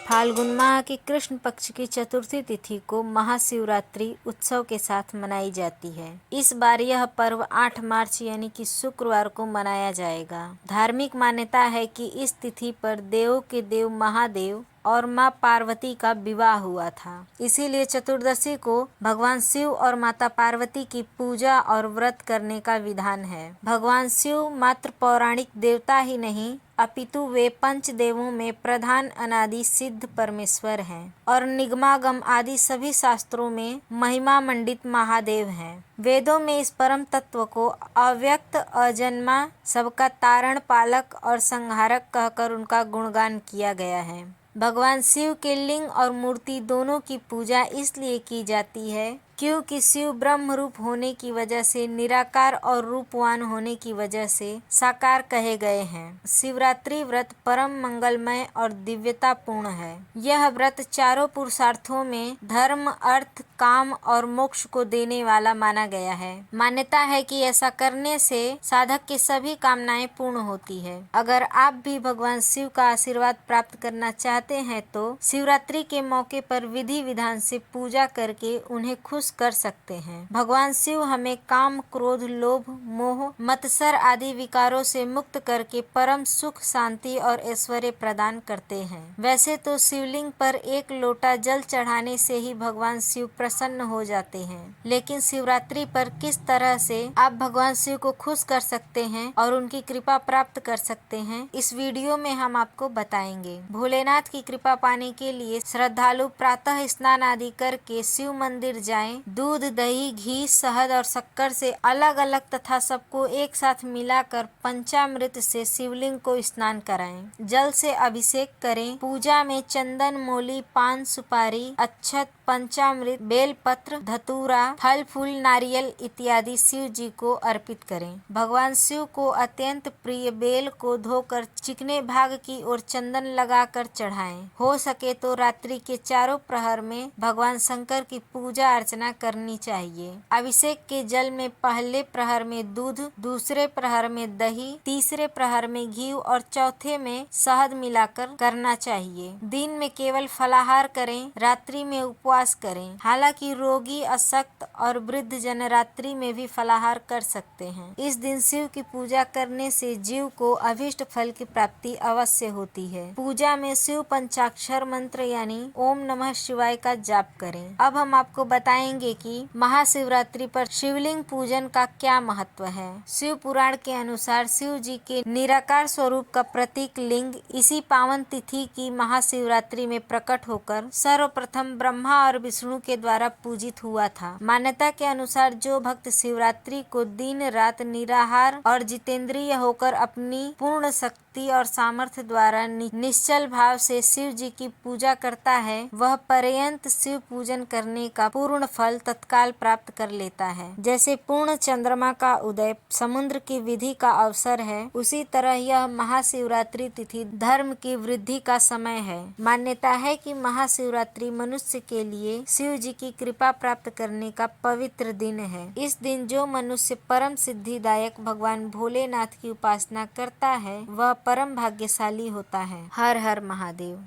फाल्गुन माह की कृष्ण पक्ष की चतुर्थी तिथि को महाशिवरात्रि उत्सव के साथ मनाई जाती है। इस बार यह पर्व 8 मार्च यानी कि शुक्रवार को मनाया जाएगा। धार्मिक मान्यता है कि इस तिथि पर देवों के देव महादेव और मां पार्वती का विवाह हुआ था। इसीलिए चतुर्दशी को भगवान शिव और माता पार्वती की पूजा और व्रत करने का विधान है। भगवान शिव मात्र पौराणिक देवता ही नहीं अपितु वे पंच देवों में प्रधान अनादि सिद्ध परमेश्वर हैं और निगमागम आदि सभी शास्त्रों में महिमा मंडित महादेव हैं। वेदों में इस परम तत्व को अव्यक्त अजन्मा सबका तारण पालक और संहारक कहकर उनका गुणगान किया गया है। भगवान शिव के लिंग और मूर्ति दोनों की पूजा इसलिए की जाती है क्योंकि शिव ब्रह्म रूप होने की वजह से निराकार और रूपवान होने की वजह से साकार कहे गए हैं। शिवरात्रि व्रत परम मंगलमय और दिव्यतापूर्ण है। यह व्रत चारों पुरुषार्थों में धर्म, अर्थ, काम और मोक्ष को देने वाला माना गया है। मान्यता है कि ऐसा करने से साधक की सभी कामनाएं पूर्ण होती है। अगर आप भी भगवान शिव का आशीर्वाद प्राप्त करना चाहते हैं तो शिवरात्रि के मौके पर विधि विधान से पूजा करके उन्हें खुश कर सकते हैं। भगवान शिव हमें काम, क्रोध, लोभ, मोह, मत्सर आदि विकारों से मुक्त करके परम सुख, शांति और ऐश्वर्य प्रदान करते हैं। वैसे तो शिवलिंग पर एक लोटा जल चढ़ाने से ही भगवान शिव प्रसन्न हो जाते हैं, लेकिन शिवरात्रि पर किस तरह से आप भगवान शिव को खुश कर सकते हैं और उनकी कृपा प्राप्त कर सकते हैं, इस वीडियो में हम आपको बताएंगे। भोलेनाथ की कृपा पाने के लिए श्रद्धालु प्रातः स्नान आदि करके शिव मंदिर जाएं। दूध, दही, घी, शहद और शक्कर से अलग अलग तथा सबको एक साथ मिलाकर पंचामृत से शिवलिंग को स्नान कराएं। जल से अभिषेक करें। पूजा में चंदन, मोली, पान, सुपारी, अक्षत, पंचामृत, बेलपत्र, धतूरा, फल फूल, नारियल इत्यादि शिव जी को अर्पित करें। भगवान शिव को अत्यंत प्रिय बेल को धोकर चिकने भाग की ओर चंदन लगाकर चढ़ाएं। हो सके तो रात्रि के चारों प्रहर में भगवान शंकर की पूजा अर्चना करनी चाहिए। अभिषेक के जल में पहले प्रहर में दूध, दूसरे प्रहर में दही, तीसरे प्रहर में घी और चौथे में शहद मिलाकर करना चाहिए। दिन में केवल फलाहार करें, रात्रि में उपवास करें। हालांकि रोगी, अशक्त और वृद्ध जन रात्रि में भी फलाहार कर सकते हैं। इस दिन शिव की पूजा करने से जीव को अभीष्ट फल की प्राप्ति अवश्य होती है। पूजा में शिव पंचाक्षर मंत्र यानी ओम नमः शिवाय का जाप करें। अब हम आपको बताएंगे कि महाशिवरात्रि पर शिवलिंग पूजन का क्या महत्व है। शिव पुराण के अनुसार शिव जी के निराकार स्वरूप का प्रतीक लिंग इसी पावन तिथि की महाशिवरात्रि में प्रकट होकर सर्वप्रथम ब्रह्मा और विष्णु के द्वारा पूजित हुआ था। मान्यता के अनुसार जो भक्त शिवरात्रि को दिन रात निराहार और जितेंद्रिय होकर अपनी पूर्ण शक्ति और सामर्थ्य द्वारा निश्चल भाव से शिव जी की पूजा करता है, वह पर्यंत शिव पूजन करने का पूर्ण फल तत्काल प्राप्त कर लेता है। जैसे पूर्ण चंद्रमा का उदय समुद्र की विधि का अवसर है, उसी तरह यह महाशिवरात्रि तिथि धर्म की वृद्धि का समय है। मान्यता है कि महाशिवरात्रि मनुष्य के लिए शिव जी की कृपा प्राप्त करने का पवित्र दिन है। इस दिन जो मनुष्य परम सिद्धिदायक भगवान भोलेनाथ की उपासना करता है, वह परम भाग्यशाली होता है। हर हर महादेव।